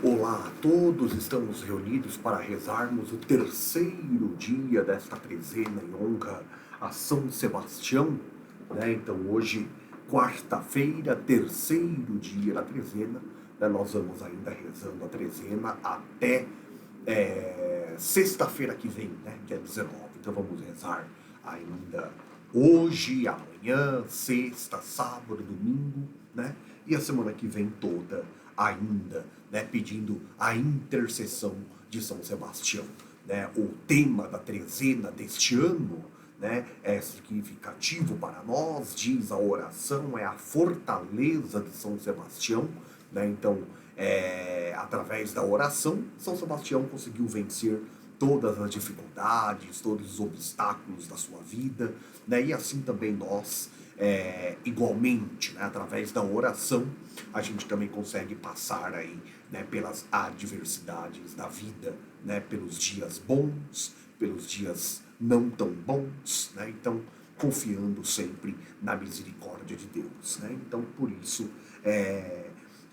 Olá a todos, estamos reunidos para rezarmos o terceiro dia desta trezena em honra a São Sebastião, né? Então hoje, quarta-feira, terceiro dia da trezena, né? Nós vamos ainda rezando a trezena até sexta-feira que vem, né? Dia 19. Então vamos rezar ainda hoje, amanhã, sexta, sábado, domingo, né? E a semana que vem toda ainda, né? Pedindo a intercessão de São Sebastião, né? O tema da trezena deste ano, né, é significativo para nós, diz a oração, é a fortaleza de São Sebastião, né? Então, através da oração, São Sebastião conseguiu vencer todas as dificuldades, todos os obstáculos da sua vida, né? E assim também nós, igualmente, né, através da oração, a gente também consegue passar aí, né, pelas adversidades da vida, né, pelos dias bons, pelos dias não tão bons, né? Então, confiando sempre na misericórdia de Deus, né? Então, por isso,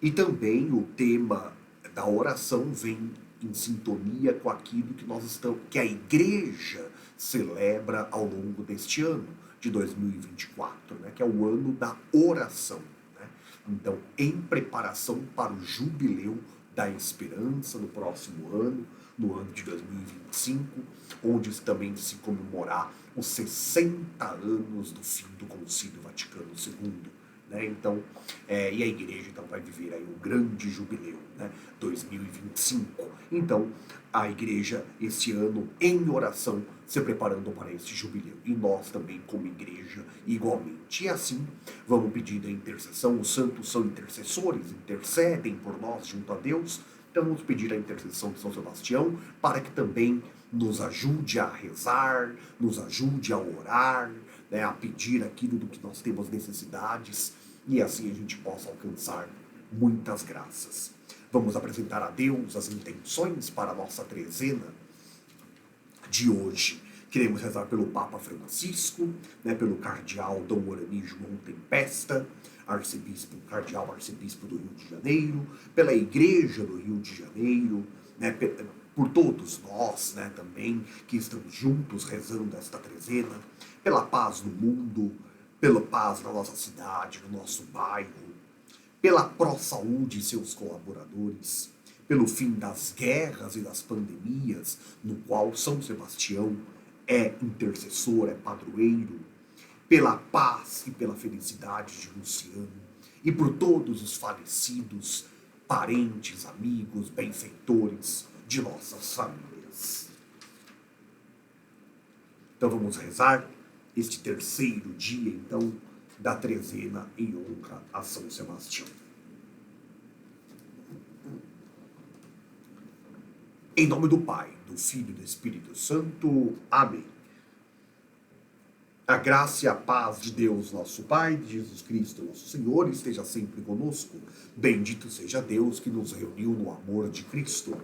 e também o tema da oração vem em sintonia com aquilo que nós estamos, que a igreja celebra ao longo deste ano de 2024, né, que é o ano da oração, né? Então, em preparação para o jubileu da esperança no próximo ano, no ano de 2025, onde também se comemorar os 60 anos do fim do Concílio Vaticano II. Né? Então, e a igreja então vai viver aí um grande jubileu, né? 2025. Então, a igreja este ano em oração se preparando para este jubileu. E nós também como igreja igualmente. E assim, vamos pedir a intercessão. Os santos são intercessores, intercedem por nós junto a Deus. Então vamos pedir a intercessão de São Sebastião para que também nos ajude a rezar, nos ajude a orar, né, a pedir aquilo do que nós temos necessidades e assim a gente possa alcançar muitas graças. Vamos apresentar a Deus as intenções para a nossa trezena de hoje. Queremos rezar pelo Papa Francisco, né, pelo cardeal Dom Orani João Tempesta, cardeal arcebispo do Rio de Janeiro, pela Igreja do Rio de Janeiro, né, por todos nós, né, também, que estamos juntos rezando esta trezena, pela paz no mundo, pela paz na nossa cidade, no nosso bairro, pela ProSaúde e seus colaboradores, pelo fim das guerras e das pandemias, no qual São Sebastião é intercessor, é padroeiro, pela paz e pela felicidade de Luciano, e por todos os falecidos, parentes, amigos, benfeitores de nossas famílias. Então vamos rezar este terceiro dia, então, da trezena em honra a São Sebastião. Em nome do Pai, do Filho e do Espírito Santo. Amém. A graça e a paz de Deus, nosso Pai, de Jesus Cristo, nosso Senhor, esteja sempre conosco. Bendito seja Deus que nos reuniu no amor de Cristo.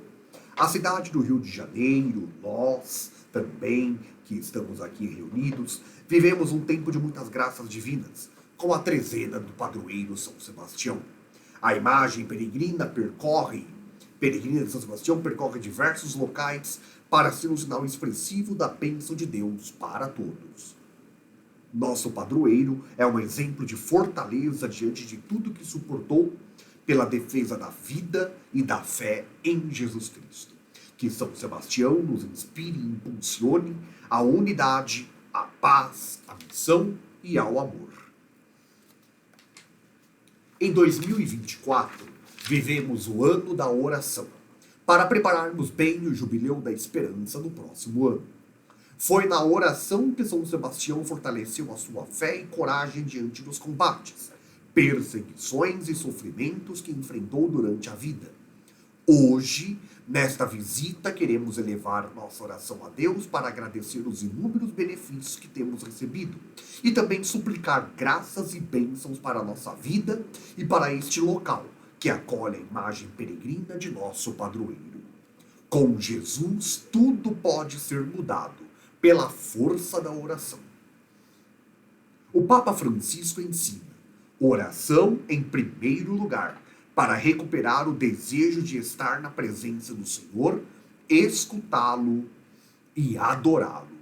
A cidade do Rio de Janeiro, nós também, que estamos aqui reunidos, vivemos um tempo de muitas graças divinas, com a trezena do padroeiro São Sebastião. A imagem peregrina de São Sebastião percorre diversos locais para ser um sinal expressivo da bênção de Deus para todos. Nosso padroeiro é um exemplo de fortaleza diante de tudo que suportou pela defesa da vida e da fé em Jesus Cristo. Que São Sebastião nos inspire e impulsione a unidade, a paz, a missão e ao amor. Em 2024, vivemos o ano da oração, para prepararmos bem o jubileu da esperança no próximo ano. Foi na oração que São Sebastião fortaleceu a sua fé e coragem diante dos combates, perseguições e sofrimentos que enfrentou durante a vida. Hoje, nesta visita, queremos elevar nossa oração a Deus para agradecer os inúmeros benefícios que temos recebido e também suplicar graças e bênçãos para a nossa vida e para este local, que acolhe a imagem peregrina de nosso padroeiro. Com Jesus, tudo pode ser mudado pela força da oração. O Papa Francisco ensina: oração em primeiro lugar, para recuperar o desejo de estar na presença do Senhor, escutá-lo e adorá-lo.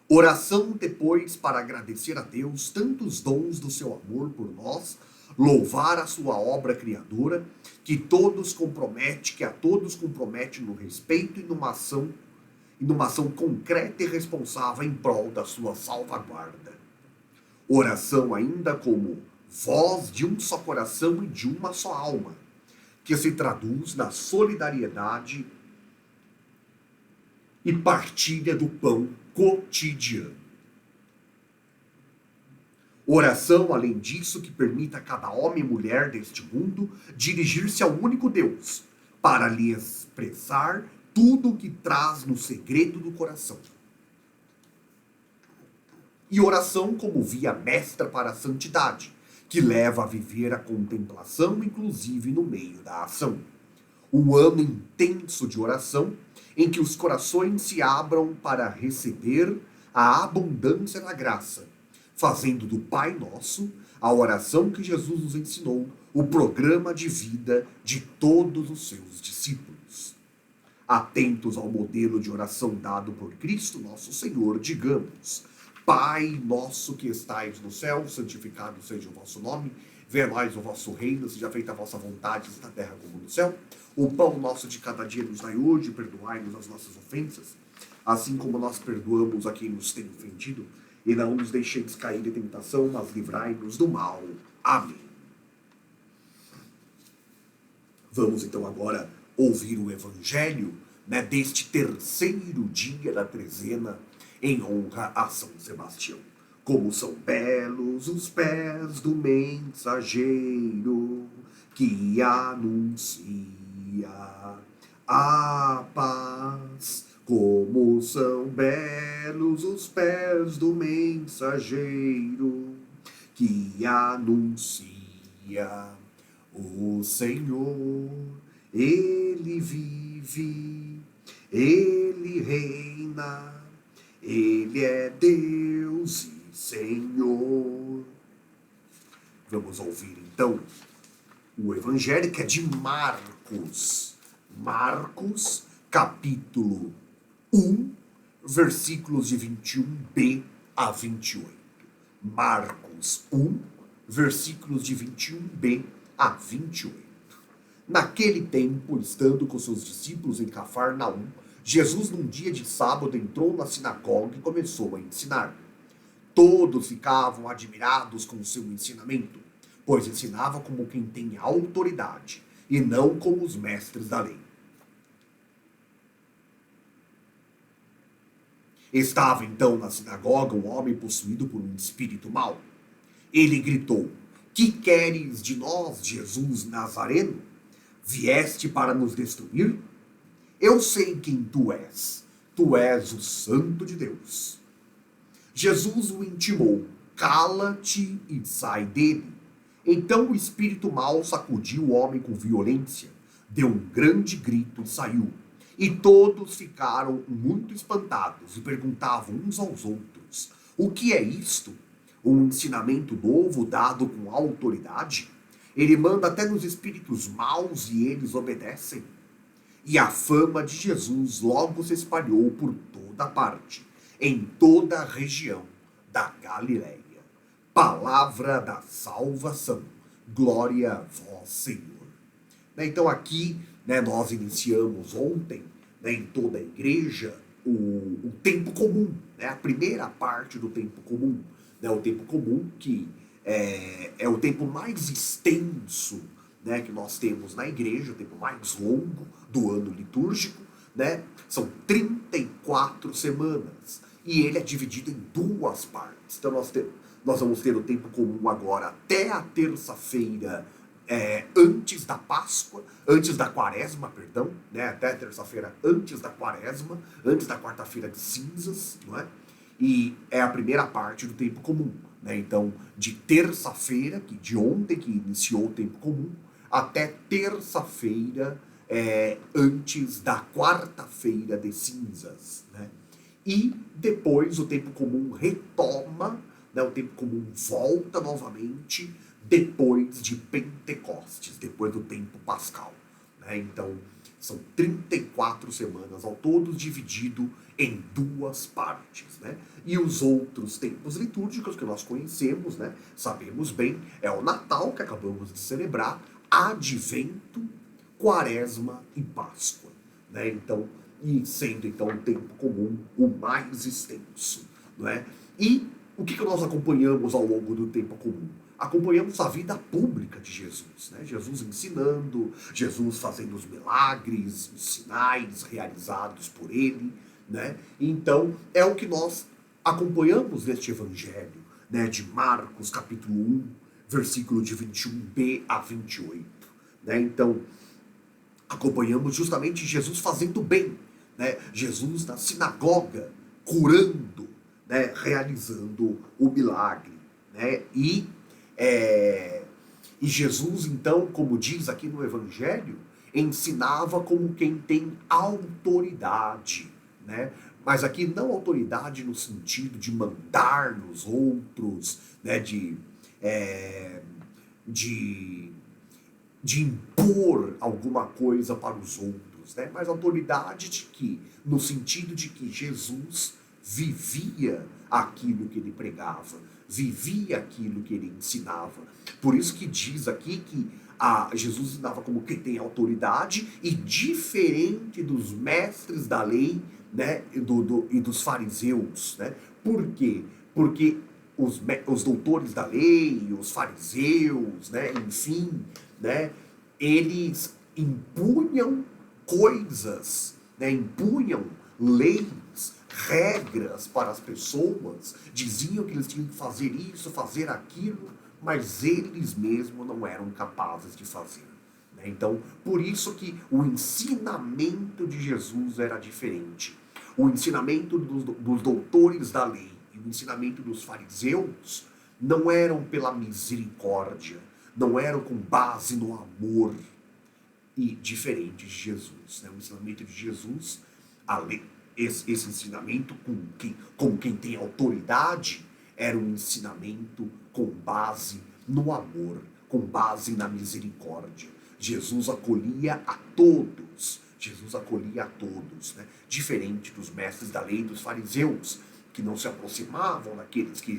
Oração depois para agradecer a Deus tantos dons do seu amor por nós, louvar a sua obra criadora, que a todos compromete no respeito e numa ação concreta e responsável em prol da sua salvaguarda. Oração ainda como voz de um só coração e de uma só alma, que se traduz na solidariedade e partilha do pão cotidiano. Oração, além disso, que permita a cada homem e mulher deste mundo dirigir-se ao único Deus, para lhe expressar tudo o que traz no segredo do coração. E oração como via mestra para a santidade, que leva a viver a contemplação, inclusive no meio da ação. Um ano intenso de oração, em que os corações se abram para receber a abundância da graça, fazendo do Pai Nosso, a oração que Jesus nos ensinou, o programa de vida de todos os seus discípulos. Atentos ao modelo de oração dado por Cristo nosso Senhor, digamos: Pai nosso que estais no céu, santificado seja o vosso nome, venha a nós o vosso reino, seja feita a vossa vontade, na terra como no céu. O pão nosso de cada dia nos dai hoje, perdoai-nos as nossas ofensas, assim como nós perdoamos a quem nos tem ofendido, e não nos deixeis cair em tentação, mas livrai-nos do mal. Amém. Vamos então agora ouvir o evangelho, deste terceiro dia da trezena, em honra a São Sebastião. Como são belos os pés do mensageiro que anuncia a paz. Como são belos os pés do mensageiro que anuncia o Senhor. Ele vive, ele reina, ele é Deus e Senhor. Vamos ouvir então o evangelho que é de Marcos. Marcos, capítulo 1, versículos de 21b a 28. Marcos 1, versículos de 21b a 28. Naquele tempo, estando com seus discípulos em Cafarnaum, Jesus, num dia de sábado, entrou na sinagoga e começou a ensinar. Todos ficavam admirados com o seu ensinamento, pois ensinava como quem tem autoridade, e não como os mestres da lei. Estava então na sinagoga um homem possuído por um espírito mau. Ele gritou: Que queres de nós, Jesus Nazareno? Vieste para nos destruir? Eu sei quem tu és o Santo de Deus. Jesus o intimou: Cala-te e sai dele. Então o espírito mau sacudiu o homem com violência, deu um grande grito e saiu. E todos ficaram muito espantados e perguntavam uns aos outros: O que é isto? Um ensinamento novo dado com autoridade? Ele manda até nos espíritos maus e eles obedecem. E a fama de Jesus logo se espalhou por toda parte, em toda a região da Galileia. Palavra da salvação. Glória a vós, Senhor. Então aqui, nós iniciamos ontem, em toda a igreja, o tempo comum, a primeira parte do tempo comum. O tempo comum que é o tempo mais extenso, que nós temos na igreja, o tempo mais longo do ano litúrgico, são 34 semanas, e ele é dividido em duas partes. Então nós vamos ter o tempo comum agora até a terça-feira, antes da Páscoa, antes da Quaresma, perdão, até a terça-feira antes da Quaresma, antes da quarta-feira de cinzas, não é? E é a primeira parte do tempo comum, Então, de terça-feira, de ontem que iniciou o tempo comum, até terça-feira, antes da quarta-feira de cinzas, E depois o tempo comum retoma, o tempo comum volta novamente depois de Pentecostes, depois do tempo pascal. Né? Então, são 34 semanas ao todo, dividido em duas partes. Né? E os outros tempos litúrgicos que nós conhecemos, né, sabemos bem, é o Natal, que acabamos de celebrar, Advento, Quaresma e Páscoa. Né? Então, e sendo então o tempo comum o mais extenso. Não é? E o que nós acompanhamos ao longo do tempo comum? Acompanhamos a vida pública de Jesus, né? Jesus ensinando, Jesus fazendo os milagres, os sinais realizados por ele, né? Então, é o que nós acompanhamos neste evangelho, né, de Marcos, capítulo 1, versículo de 21b a 28, né? Então, acompanhamos justamente Jesus fazendo bem, né? Jesus na sinagoga, curando, né? Realizando o milagre, né? E Jesus, então, como diz aqui no Evangelho, ensinava como quem tem autoridade, né? Mas aqui não autoridade no sentido de mandar nos outros, né? De de impor alguma coisa para os outros, né? Mas autoridade de que, no sentido de que Jesus vivia aquilo que ele pregava, vivia aquilo que ele ensinava. Por isso que diz aqui que Jesus ensinava como quem tem autoridade e diferente dos mestres da lei, né, e dos fariseus, né? Por quê? Porque os doutores da lei, os fariseus, né, enfim, né, eles impunham coisas, né, impunham leis, regras para as pessoas, diziam que eles tinham que fazer isso, fazer aquilo, mas eles mesmos não eram capazes de fazer. Né? Então, por isso que o ensinamento de Jesus era diferente. O ensinamento dos doutores da lei e o ensinamento dos fariseus não eram pela misericórdia, não eram com base no amor, e diferente de Jesus. Né? O ensinamento de Jesus, esse ensinamento com quem tem autoridade, era um ensinamento com base no amor, com base na misericórdia. Jesus acolhia a todos. Jesus acolhia a todos, né? Diferente dos mestres da lei e dos fariseus, que não se aproximavam daqueles que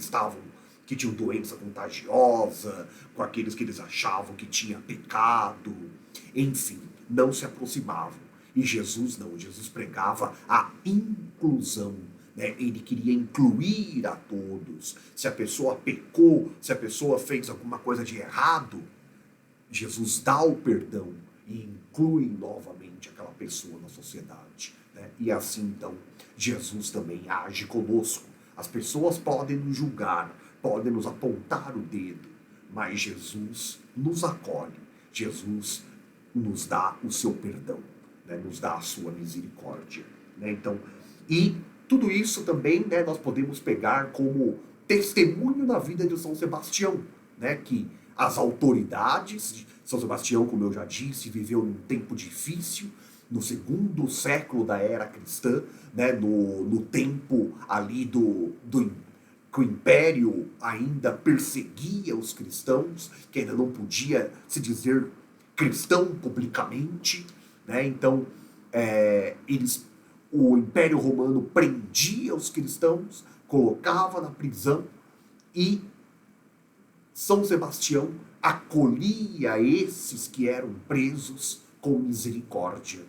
tinham doença contagiosa, com aqueles que eles achavam que tinha pecado, enfim, não se aproximavam. E Jesus não, Jesus pregava a inclusão, né? Ele queria incluir a todos. Se a pessoa pecou, se a pessoa fez alguma coisa de errado, Jesus dá o perdão e inclui novamente aquela pessoa na sociedade. Né? E assim, então, Jesus também age conosco. As pessoas podem nos julgar, podem nos apontar o dedo, mas Jesus nos acolhe, Jesus nos dá o seu perdão, né? Nos dá a sua misericórdia. Né? Então, e tudo isso também, né, nós podemos pegar como testemunho da vida de São Sebastião, né, que as autoridades, São Sebastião, como eu já disse, viveu num tempo difícil, no segundo século da era cristã, né, no tempo ali que o império ainda perseguia os cristãos, que ainda não podia se dizer cristão publicamente, né? Então, o Império Romano prendia os cristãos, colocava na prisão e São Sebastião acolhia esses que eram presos com misericórdia.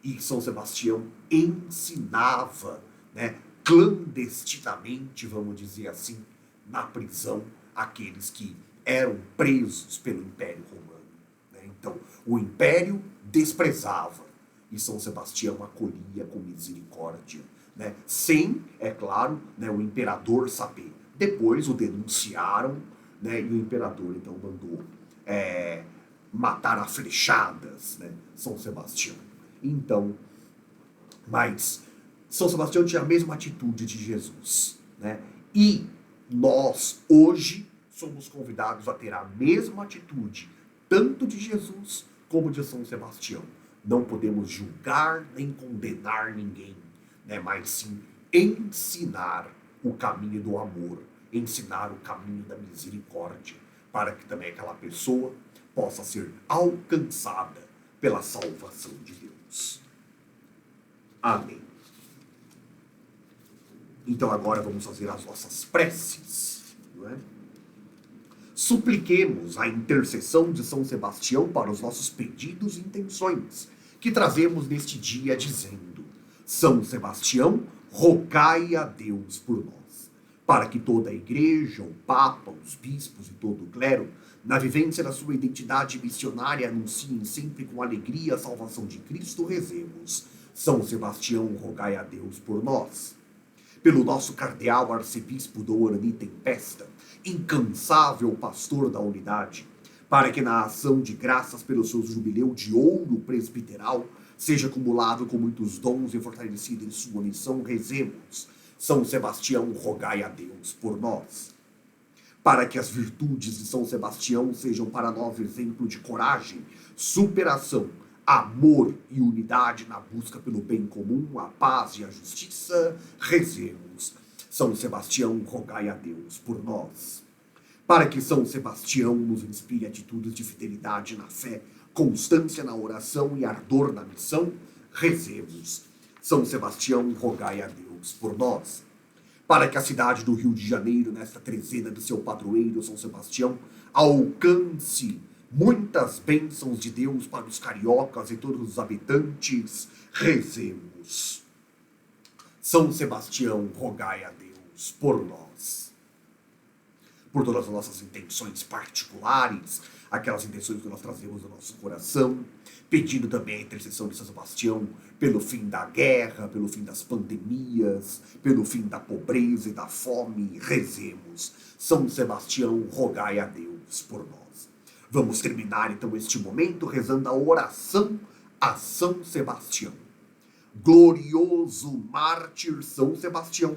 E São Sebastião ensinava, né, clandestinamente, vamos dizer assim, na prisão, aqueles que eram presos pelo Império Romano. Né? Então, o Império desprezava e São Sebastião acolhia com misericórdia. Né? Sem, é claro, né, o imperador saber. Depois o denunciaram, né, e o imperador então mandou matar a flechadas, né, São Sebastião. Então, mas São Sebastião tinha a mesma atitude de Jesus. Né? E nós, hoje, somos convidados a ter a mesma atitude, tanto de Jesus como de São Sebastião. Não podemos julgar nem condenar ninguém, né? Mas sim ensinar o caminho do amor, ensinar o caminho da misericórdia, para que também aquela pessoa possa ser alcançada pela salvação de Deus. Amém. Então agora vamos fazer as nossas preces, não é? Supliquemos a intercessão de São Sebastião para os nossos pedidos e intenções, que trazemos neste dia dizendo: São Sebastião, rogai a Deus por nós, para que toda a igreja, o Papa, os bispos e todo o clero, na vivência da sua identidade missionária, anunciem sempre com alegria a salvação de Cristo, rezemos: São Sebastião, rogai a Deus por nós. Pelo nosso cardeal arcebispo Douarani Tempesta, incansável pastor da unidade, para que na ação de graças pelo seu jubileu de ouro presbiteral seja acumulado com muitos dons e fortalecido em sua missão, rezemos: São Sebastião, rogai a Deus por nós. Para que as virtudes de São Sebastião sejam para nós exemplo de coragem, superação, amor e unidade na busca pelo bem comum, a paz e a justiça, rezemos: São Sebastião, rogai a Deus por nós. Para que São Sebastião nos inspire atitudes de fidelidade na fé, constância na oração e ardor na missão, rezemos: São Sebastião, rogai a Deus por nós. Para que a cidade do Rio de Janeiro, nesta trezena de seu padroeiro São Sebastião, alcance muitas bênçãos de Deus para os cariocas e todos os habitantes, rezemos: São Sebastião, rogai a Deus por nós. Por todas as nossas intenções particulares, aquelas intenções que nós trazemos no nosso coração, pedindo também a intercessão de São Sebastião pelo fim da guerra, pelo fim das pandemias, pelo fim da pobreza e da fome, rezemos: São Sebastião, rogai a Deus por nós. Vamos terminar então este momento rezando a oração a São Sebastião. Glorioso mártir São Sebastião,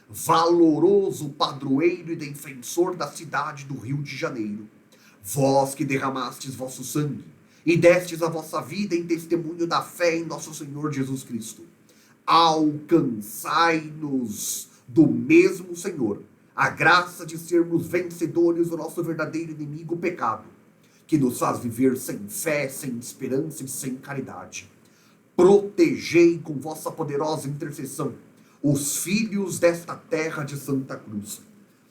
valoroso padroeiro e defensor da cidade do Rio de Janeiro, vós que derramastes vosso sangue e destes a vossa vida em testemunho da fé em nosso Senhor Jesus Cristo, alcançai-nos do mesmo Senhor a graça de sermos vencedores do nosso verdadeiro inimigo, o pecado, que nos faz viver sem fé, sem esperança e sem caridade. Protegei com vossa poderosa intercessão os filhos desta terra de Santa Cruz.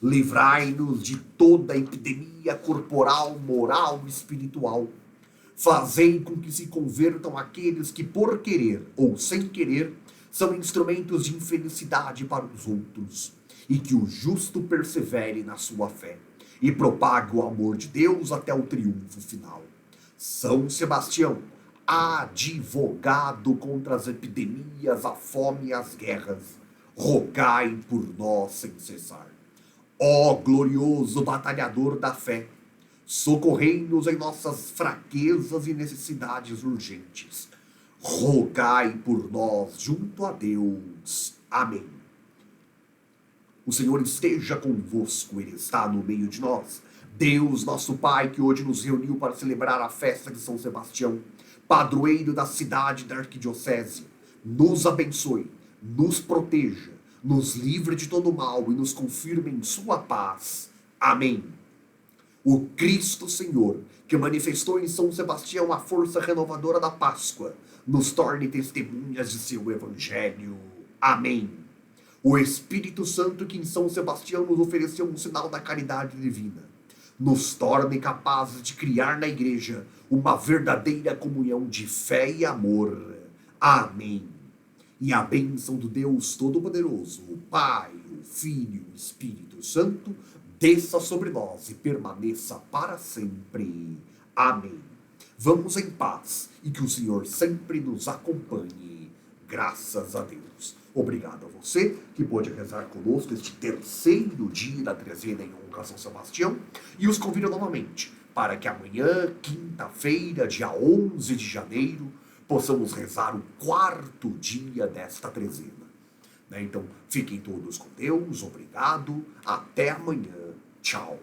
Livrai-nos de toda epidemia corporal, moral e espiritual. Fazei com que se convertam aqueles que, por querer ou sem querer, são instrumentos de infelicidade para os outros, e que o justo persevere na sua fé e propague o amor de Deus até o triunfo final. São Sebastião, advogado contra as epidemias, a fome e as guerras, rogai por nós sem cessar. Ó glorioso batalhador da fé, socorrei-nos em nossas fraquezas e necessidades urgentes. Rogai por nós junto a Deus. Amém. O Senhor esteja convosco, Ele está no meio de nós. Deus, nosso Pai, que hoje nos reuniu para celebrar a festa de São Sebastião, padroeiro da cidade da arquidiocese, nos abençoe, nos proteja, nos livre de todo mal e nos confirme em sua paz. Amém. O Cristo Senhor, que manifestou em São Sebastião a força renovadora da Páscoa, nos torne testemunhas de seu Evangelho. Amém. O Espírito Santo, que em São Sebastião nos ofereceu um sinal da caridade divina, nos torne capazes de criar na Igreja uma verdadeira comunhão de fé e amor. Amém. E a bênção do Deus Todo-Poderoso, o Pai, o Filho e o Espírito Santo, desça sobre nós e permaneça para sempre. Amém. Vamos em paz e que o Senhor sempre nos acompanhe. Graças a Deus. Obrigado a você que pôde rezar conosco este terceiro dia da trezena em honra a São Sebastião, e os convido novamente para que amanhã, quinta-feira, dia 11 de janeiro, possamos rezar o quarto dia desta trezena. Então, fiquem todos com Deus, obrigado, até amanhã, tchau.